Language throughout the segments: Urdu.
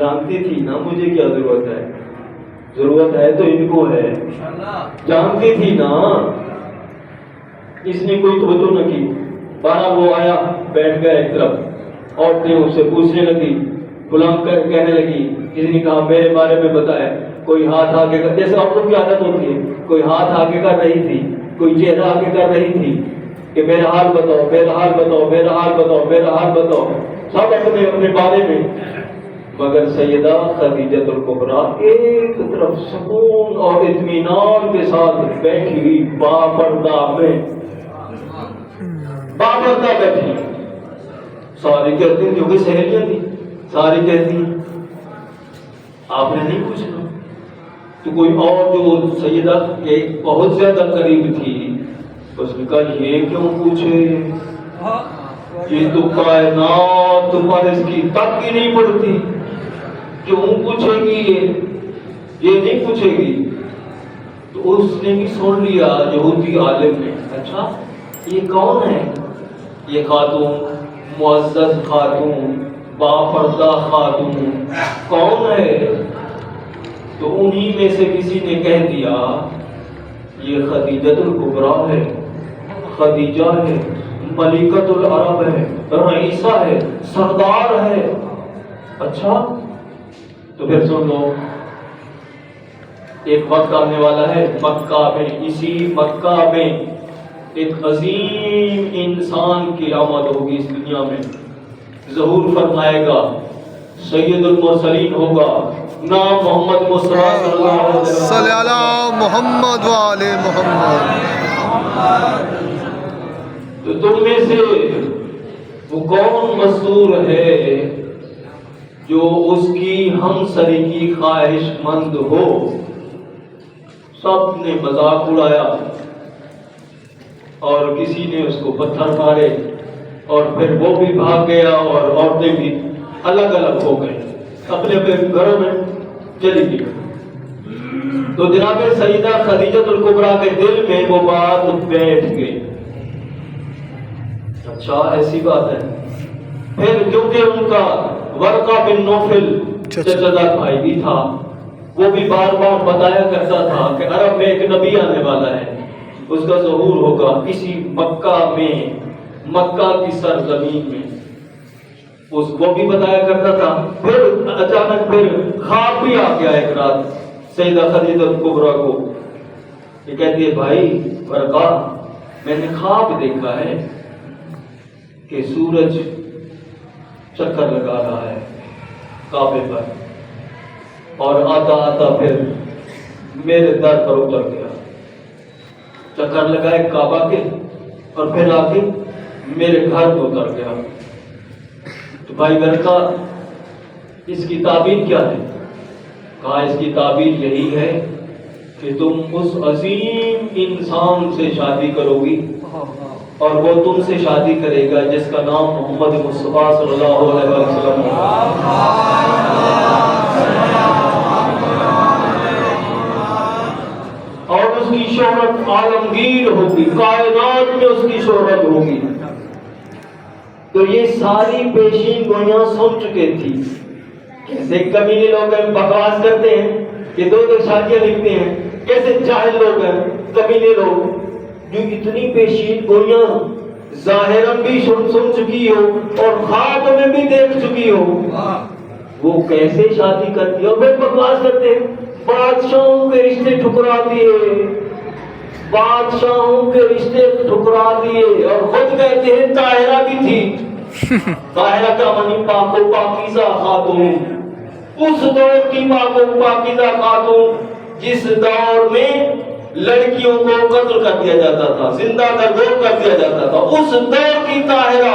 جانتی تھی نا مجھے کیا ضرورت ہے، ضرورت ہے تو ان کو ہے، جانتی تھی نا، اس نے کوئی توجہ نہ کی۔ بارہ وہ آیا بیٹھ گیا ایک طرف، عورتیں اس سے پوچھنے لگی، غلام کہنے لگی، کسی نے کہا میرے بارے میں بتایا، کوئی ہاتھ آگے کر، جیسے عورتوں کی عادت ہوتی ہے، کوئی ہاتھ آگے کر رہی تھی، کوئی چہرہ آگے کر رہی تھی کہ میرا حال بتاؤ، میرا حال بتاؤ، میرا حال بتاؤ، میرا حال بتاؤ، سب اپنے اپنے بارے میں۔ مگر سیدہ خدیجہ الکبریٰ ایک طرف سکون اور اطمینان کے ساتھ بیٹھی ہوئی باپردہ میں، باپردہ بیٹھی، ساری کہتی ہیں، جو کہ سہیلیاں تھی ساری کہتی ہیں آپ نے نہیں پوچھنا۔ تو کوئی اور جو سیدہ کے بہت زیادہ قریب تھی، اس نے کہا یہ کیوں پوچھے، یہ تو کائنات پر اس کی تک ہی نہیں پڑتی، کیوں پوچھے گی، یہ نہیں پوچھے گی۔ تو اس نے بھی سن لیا یہودی عالم نے، اچھا یہ کون ہے، یہ خاتون، معزز خاتون، باپردہ خاتون کون ہے؟ تو انہی میں سے کسی نے کہہ دیا یہ خدیجہ الکبریٰ ہے، خدیجہ ہے، ملکۃ العرب ہے، رئیسہ ہے، سردار ہے۔ اچھا تو پھر سن لو، ایک وقت آنے والا ہے مکہ میں، اسی مکہ میں ایک عظیم انسان کی آمد ہوگی اس دنیا میں، ظہور فرمائے گا، سید المرسلین ہوگا، نام محمد مصطفیٰ صلی اللہ علیہ وسلم، صلی اللہ محمد وآل محمد۔ تو تم میں سے وہ کون مستور ہے جو اس کی ہمسری کی خواہش مند ہو؟ سب نے مذاق اڑایا اور کسی نے اس کو پتھر مارے، اور پھر وہ بھی بھاگ گیا اور عورتیں بھی الگ الگ ہو گئے، اپنے اپنے گھروں میں چلی گئی۔ تو جناب سیدہ خدیجہ الکبریٰ کے دل میں وہ بات بیٹھ گئی، اچھا ایسی بات ہے۔ پھر کیونکہ ان کا ورقہ بن نوفل چچا بھائی بھی تھا، وہ بھی بار بار بتایا کرتا تھا کہ عرب میں ایک نبی آنے والا ہے، اس کا ظہور ہوگا کسی مکہ میں، مکہ کی سرزمین میں، وہ بھی بتایا کرتا تھا۔ پھر اچانک پھر خواب بھی آ گیا ایک رات سیدہ خدیجہ الکبریٰ کو، یہ کہتی ہے بھائی ورقہ، میں نے خواب دیکھا ہے کہ سورج چکر لگا رہا ہے کعبے پر، اور آتا آتا پھر میرے در پر اتر گیا، چکر لگائے کعبہ کے اور پھر آ کے میرے گھر کو اتر گیا۔ تو بھائی ورقہ اس کی تعبیر کیا ہے؟ کہا اس کی تعبیر یہی ہے کہ تم اس عظیم انسان سے شادی کرو گی اور وہ تم سے شادی کرے گا جس کا نام محمد مصطفیٰ صلی اللہ علیہ وسلم ہے۔ اور اس کی شہرت عالمگیر ہوگی، کائنات میں اس کی شہرت ہوگی۔ تو یہ ساری پیشین گوئیاں سن چکے تھی۔ کیسے کمینے لوگ ہیں، بکواس کرتے ہیں کہ دو شادیاں لکھتے ہیں، کیسے جاہل لوگ ہیں، کمینے لوگ، جو اتنی پیشین گوئیاں ظاہراً بھی سن چکی ہو اور خواب میں بھی دیکھ چکی ہو، وہ کیسے شادی کرتی ہے؟ اور وہ بکواس کرتے ہیں، بادشاہوں کے رشتے ٹھکرا دیے، بادشاہوں کے رشتے ٹھکرا دیے، اور خود کہتے ہیں طاہرہ بھی تھی۔ طاہرہ کا معنی پاک و پاکیزہ خاتون، اس دور کی پاک و پاکیزہ خاتون جس دور میں لڑکیوں کو قتل کر دیا جاتا تھا، زندہ درگور کر دیا جاتا تھا، اس دور کی طاہرہ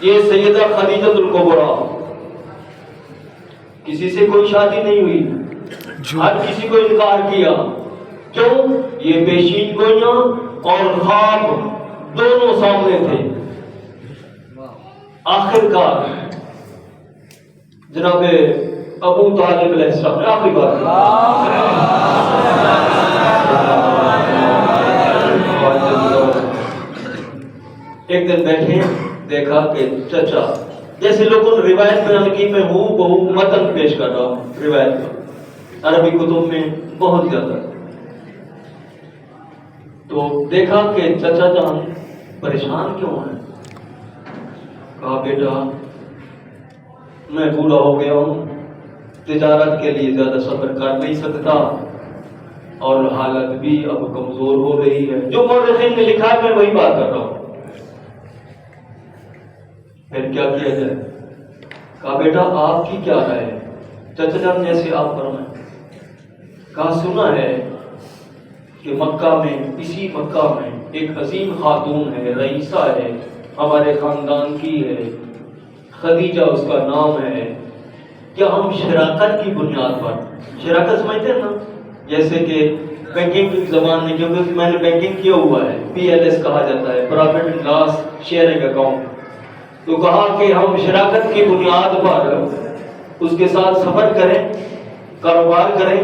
یہ سیدہ خدیجہ الکبریٰ۔ کسی سے کوئی شادی نہیں ہوئی، ہر کسی کو انکار کیا، کیوں؟ یہ پیشین گوئیاں اور خواب دونوں سامنے تھے۔ آخر کار جناب ابو طالب علیہ السلام نے آخری بات ایک دن بیٹھے، دیکھا کہ چچا جیسے لوگوں نے روایت بیان کی، میں بہو متن پیش کر رہا ہوں روایت کا، عربی کتب میں بہت زیادہ۔ تو دیکھا کہ چچا جان پریشان کیوں ہیں؟ کہا بیٹا میں بوڑھا ہو گیا ہوں، تجارت کے لیے زیادہ سفر کر نہیں سکتا، اور حالت بھی اب کمزور ہو رہی ہے۔ جو مورخین نے لکھا ہے میں وہی بات کر رہا ہوں۔ پھر کیا کیا جائے؟ کہا بیٹا آپ کی کیا رائے ہے؟ چچا جان جیسے آپ فرمائیں۔ کہا سنا ہے کہ مکہ میں، اسی مکہ میں ایک عظیم خاتون ہے، رئیسہ ہے، ہمارے خاندان کی ہے، خدیجہ اس کا نام ہے، کیا ہم شراکت کی بنیاد پر، شراکت سمجھتے ہیں نا، جیسے کہ بینکنگ کی زبان میں، کیونکہ میں نے بینکنگ کیا ہوا ہے، PLS کہا جاتا ہے، profit and loss sharing account, تو کہا کہ ہم شراکت کی بنیاد پر اس کے ساتھ سفر کریں، کاروبار کریں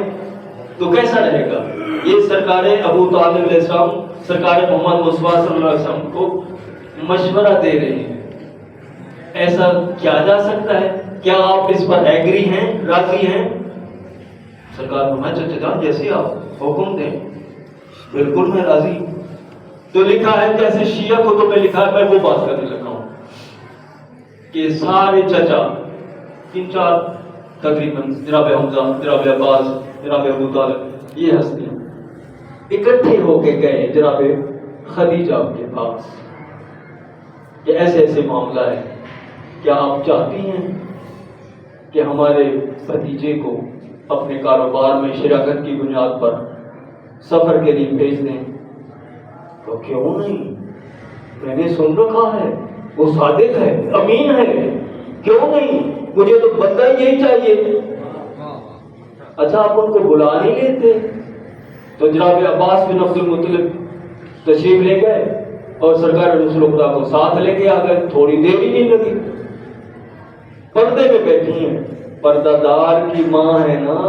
تو کیسا رہے گا؟ یہ سرکار ابو طالب علیہ السلام سرکار محمد مصطفیٰ صلی اللہ علیہ وسلم کو مشورہ دے رہے ہیں، ایسا کیا جا سکتا ہے؟ کیا آپ اس پر ایگری ہیں، راضی ہیں؟ سرکار فرمایا چچا جان جیسے آپ حکم دیں، بالکل میں راضی۔ تو لکھا ہے جیسے شیعہ کتب میں لکھا ہے، میں وہ بات کرنے لگا ہوں کہ سارے چچا، 3-4 تقریباً، جناب حمزہ، جناب عباس، جناب ابو طالب، یہ ہستیاں اکٹھے ہو کے گئے جناب خدیجہ کے پاس کہ ایسے ایسے معاملہ ہے، کیا آپ چاہتی ہیں کہ ہمارے بھتیجے کو اپنے کاروبار میں شراکت کی بنیاد پر سفر کے لیے بھیج دیں؟ تو کیوں نہیں، میں نے سن رکھا ہے وہ صادق ہے، امین ہے، کیوں نہیں، مجھے تو بندہ یہی چاہیے۔ اچھا آپ ان کو بلا نہیں لیتے؟ تو جناب عباس بن عبد المطلب تشریف لے گئے اور سرکار رسول خدا کو ساتھ لے کے آ گئے، تھوڑی دیر ہی نہیں لگی، پردے میں بیٹھی ہیں، پردہ دار کی ماں ہے نا،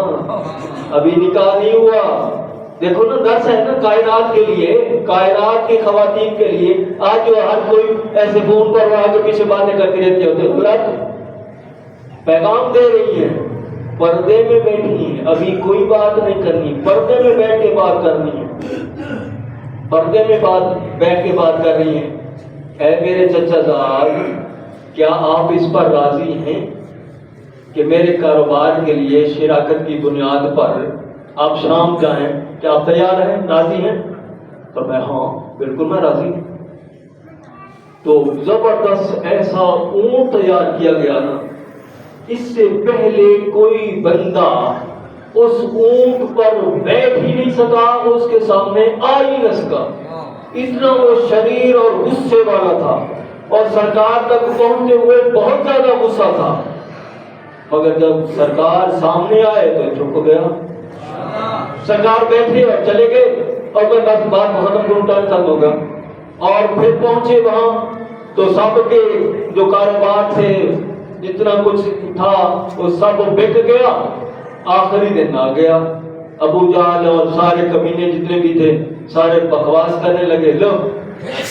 ابھی نکاح نہیں ہوا۔ دیکھو نا درس ہے نا کائنات کے لیے، کائنات کی خواتین کے لیے۔ آج جو ہر کوئی ایسے فون پر وہاں کے پیچھے باتیں کرتی رہتی ہوتی ہے، غلط پیغام دے رہی ہیں، پردے میں بیٹھی ہیں، ابھی کوئی بات نہیں کرنی، پردے میں بیٹھ کے بات کرنی ہے، پردے میں بیٹھ کے بات کر رہی ہیں۔ اے میرے چچا زاد، کیا آپ اس پر راضی ہیں کہ میرے کاروبار کے لیے شراکت کی بنیاد پر آپ شام جائیں؟ کیا آپ تیار ہیں، راضی ہیں؟ تو میں ہاں بالکل میں راضی ہوں۔ تو زبردست ایسا اونٹ تیار کیا گیا نا، اس سے پہلے کوئی بندہ اس اونٹ پر بیٹھ ہی نہیں سکا، اس کے سامنے آ ہی نہ سکا، اتنا وہ شریر اور غصے والا تھا، اور سرکار تک پہنچتے ہوئے بہت زیادہ غصہ تھا، مگر جب سرکار سامنے آئے تو چپ گیا۔ سرکار بیٹھے اور چلے گئے، اور میں بس بات ختم کروں، ٹائم ختم ہوگا، اور پھر پہنچے وہاں تو سب کے جو کاروبار تھے، جتنا کچھ تھا وہ سب بک گیا۔ آخری دن آ گیا، ابو جہل اور سارے کمینے جتنے بھی تھے سارے بکواس کرنے لگے، لو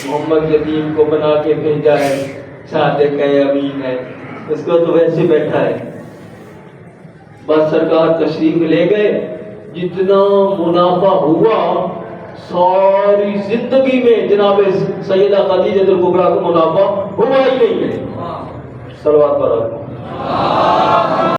محمد یتیم کو بنا کے بھیجا ہے، صادق ہے، امین ہے، اس کو تو ویسے بیٹھا ہے۔ بس سرکار تشریف لے گئے، جتنا منافع ہوا ساری زندگی میں جناب سیدہ خدیجہ الکبریٰ کو منافع ہوا ہی نہیں ہے۔ صلوات پر